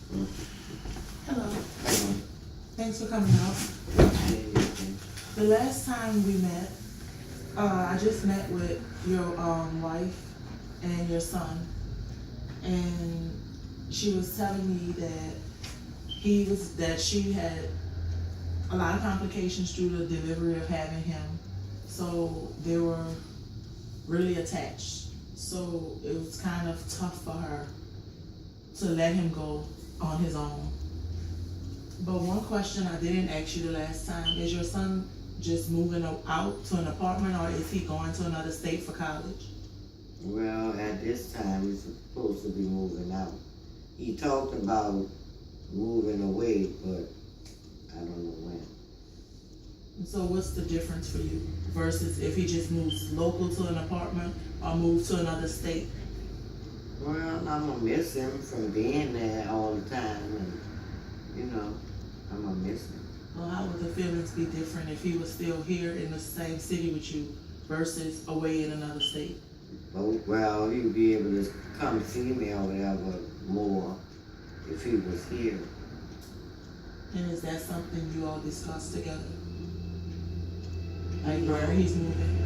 Hello. Hello. Thanks for coming out. The last time we met, I just met with your wife and your son, and she was telling me that she had a lot of complications through the delivery of having him, so they were really attached. So it was kind of tough for her to let him go on his own. But one question I didn't ask you the last time, is your son just moving out to an apartment, or is he going to another state for college? Well, at this time, he's supposed to be moving out. He talked about moving away, but I don't know when. And so what's the difference for you versus if he just moves local to an apartment or moves to another state? Well, I'm gonna miss him from being there all the time, and I'm gonna miss him. Well, how would the feelings be different if he was still here in the same city with you versus away in another state? Well, he'd be able to come see me or whatever more if he was here. And is that something you all discussed together? Like where he's moving?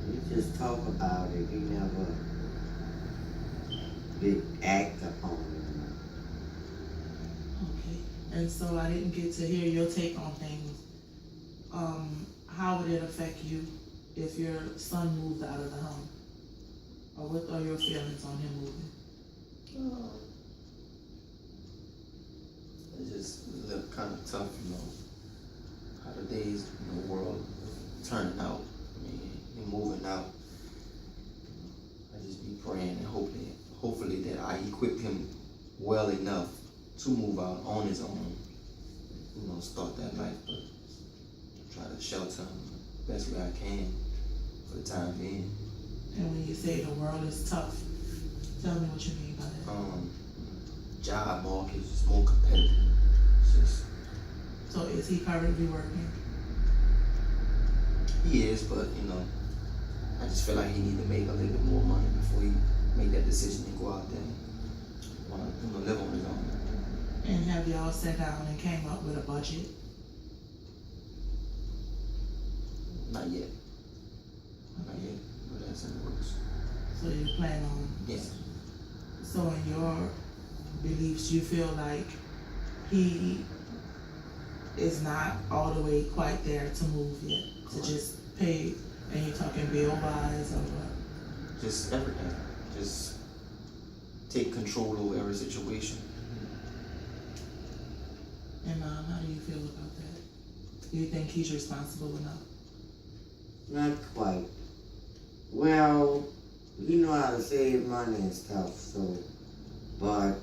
We just talk about it. He never did act upon it. Okay. And so I didn't get to hear your take on things. How would it affect you if your son moved out of the home? Or what are your feelings on him moving? It's just a little kind of tough, how the days in the world turning out. I mean, he moving out. I just be praying and hopefully that I equip him well enough to move out on his own. Start that life, but try to shelter him the best way I can for the time being. And when you say the world is tough, tell me what you mean by that. Job market is more competitive. It's just, so is he currently working? he is, but I just feel like he need to make a little bit more money before he make that decision and go out there and want to live on his own. And have y'all sat down and came up with a budget? Not yet. Not yet, but that's in the works. So you plan on? Yes. So in your beliefs, you feel like he is not all the way quite there to move yet, to just pay, and you're talking bill-wise or what? Just everything. Just take control over every situation. And how do you feel about that? Do you think he's responsible enough? Not quite. Well, you know how to save money and stuff, but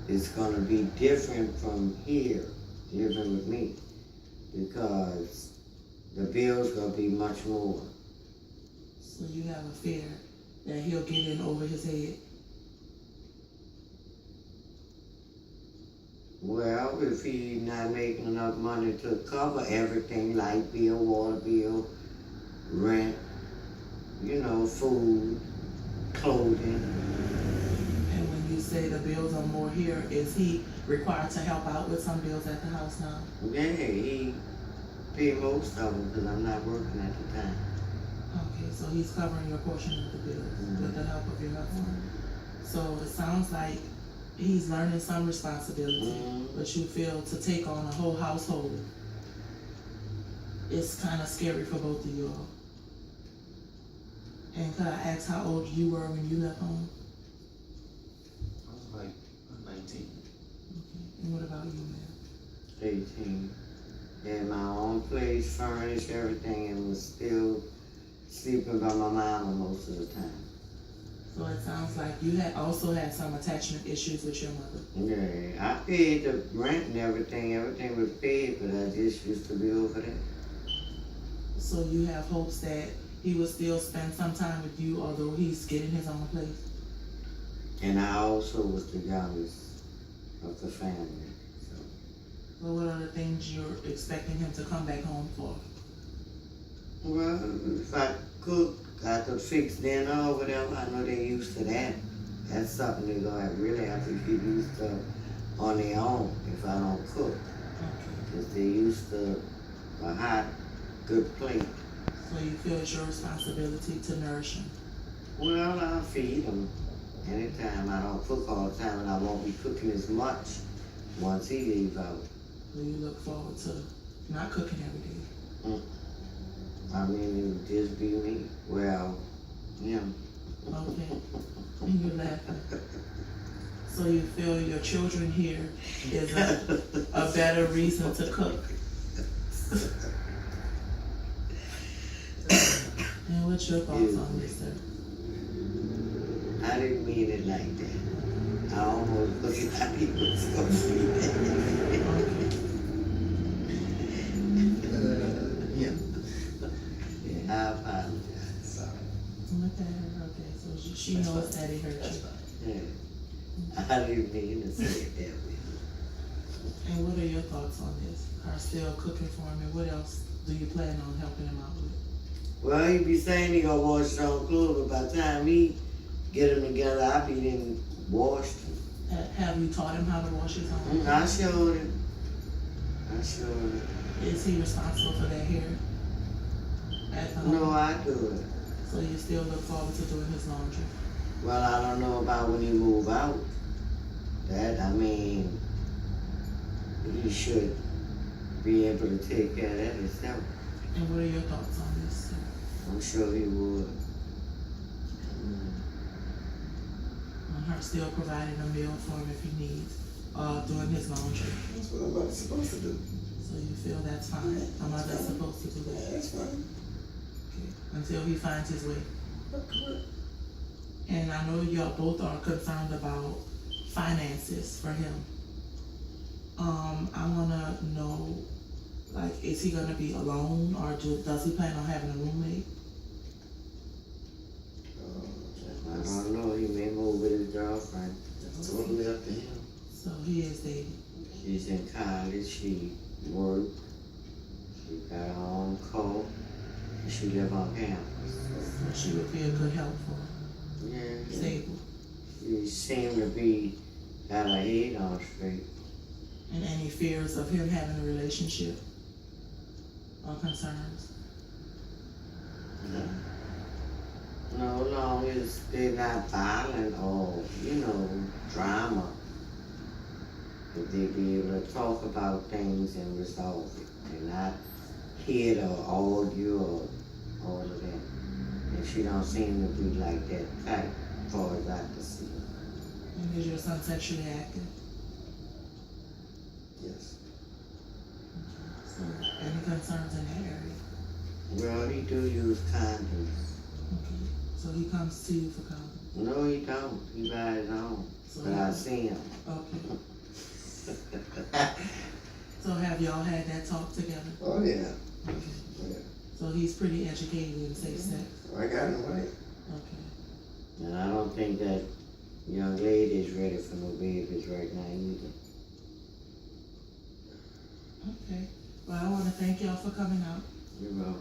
it's gonna be different from here, living with me, because the bill's gonna be much more. So you have a fear that he'll get in over his head? Well, if he's not making enough money to cover everything, light bill, water bill, rent, food, clothing. And when you say the bills are more here, is he required to help out with some bills at the house now? Yeah, he pay most of them because I'm not working at the time. Okay, so he's covering your portion of the bills with the help of your husband. So it sounds like he's learning some responsibility, but you feel to take on a whole household, it's kind of scary for both of you all. And could I ask how old you were when you left home? I was like 19. Okay. And what about you, ma'am? 18. Had my own place, furnished everything, and was still sleeping by my mama most of the time. So it sounds like you had also had some attachment issues with your mother. Yeah, I paid the rent and everything. Everything was paid, but I just used to be over there. So you have hopes that he will still spend some time with you, although he's getting his own place? And I also was the youngest of the family. Well, what are the things you're expecting him to come back home for? Well, if I cook, I could fix dinner or whatever. I know they're used to that that's something they're gonna really have to get used to on their own if I don't cook. Okay. Cause they're used to a hot, good plate. So you feel it's your responsibility to nourish him? Well, I feed them anytime. I don't cook all the time, and I won't be cooking as much once he leaves out. So you look forward to not cooking every day? I mean, it would just be me. Well, him. Okay. And you're laughing. So you feel your children here is a better reason to cook? And what's your thoughts on this, sir? I didn't mean it like that. I almost looked like he was going to say that. Yeah. Yeah, I apologize. Sorry. Look at her, okay, so she knows that it hurt you. Yeah. I didn't mean to say it that way. And what are your thoughts on this? Are still cooking for him, and what else do you plan on helping him out with? Well, he be saying he gonna wash his own clothes, but by the time he get them together, I be done washed them. Have you taught him how to wash his own? I showed him. Is he responsible for that hair at home? No, I do it. So you still look forward to doing his laundry? Well, I don't know about when he move out. That, I mean, he should be able to take care of that himself. And what are your thoughts on this, sir? I'm sure he would. On her still providing a meal for him if he needs, doing his laundry. That's what I'm supposed to do. So you feel that's fine? A mother's supposed to do that? That's fine. Okay. Until he finds his way. Okay. And I know y'all both are concerned about finances for him. I wanna know, like, is he gonna be alone, or does he plan on having a roommate? I don't know, he may move with his girlfriend. That's totally up to him. So he is dating. She's in college, she works, she got her own car, and she live on campus. So she would be a good help for him. Yeah, Stable. she seem to be, got her head on straight. And any fears of him having a relationship or concerns? No, long as they're not violent or, drama. If they be able to talk about things and resolve it, and not hit or argue or all of that. And she don't seem to be like that type, as far as I can see. And is your son sexually active? Yes. So any concerns in that area? Well, he do use condoms. Okay. So he comes to you for condoms? No, he don't. He buy his own. So But I see him. Okay. So have y'all had that talk together? Oh, yeah. Okay. Oh, yeah. So he's pretty educated in safe sex? I got him right. Okay. And I don't think that young lady is ready for no babies right now either. Okay. Well, I want to thank y'all for coming out You know.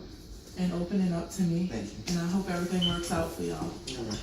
and opening up to me. Thank you. And I hope everything works out for y'all. All right.